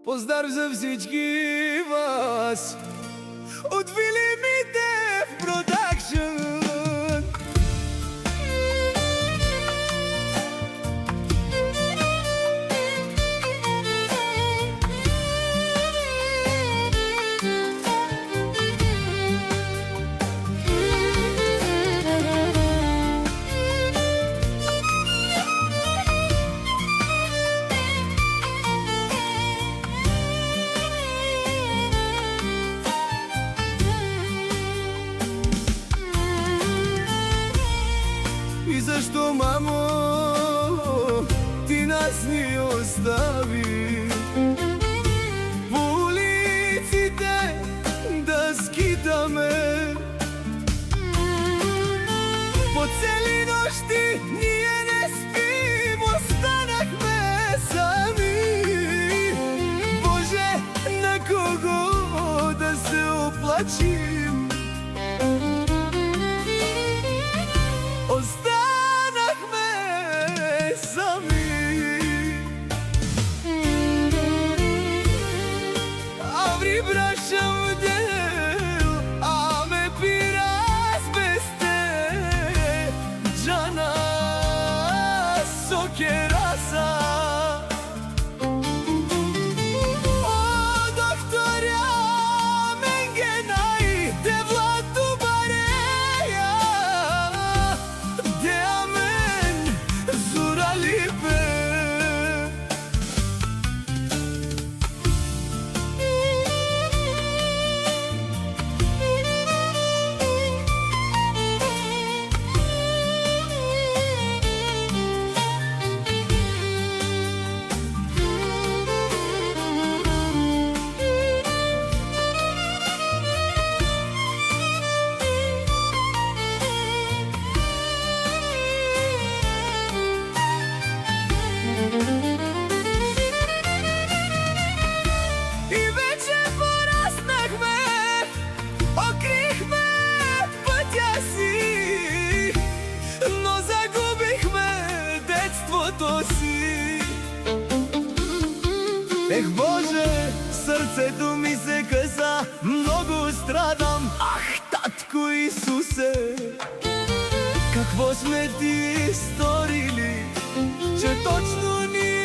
Поздрав за всички вас от Вили Митев Продакшън. И защо, мамо, ти нас ни остави по улиците да скитаме? По цели нощи ние не спим, останахме сами. Боже, на кого да се оплачим? Останахме сами. Аври брашам дел, аме пирас без те, джана сокераса. О, докторя Менгенай, те влату барея, де амен зуралипе. И вече пораснахме, окрихме пътя си, но загубихме детството си. Ех, Боже, сърцето ми се къса, много страдам. Ах, татко Исусе, какво сме ти сторили, че точно ние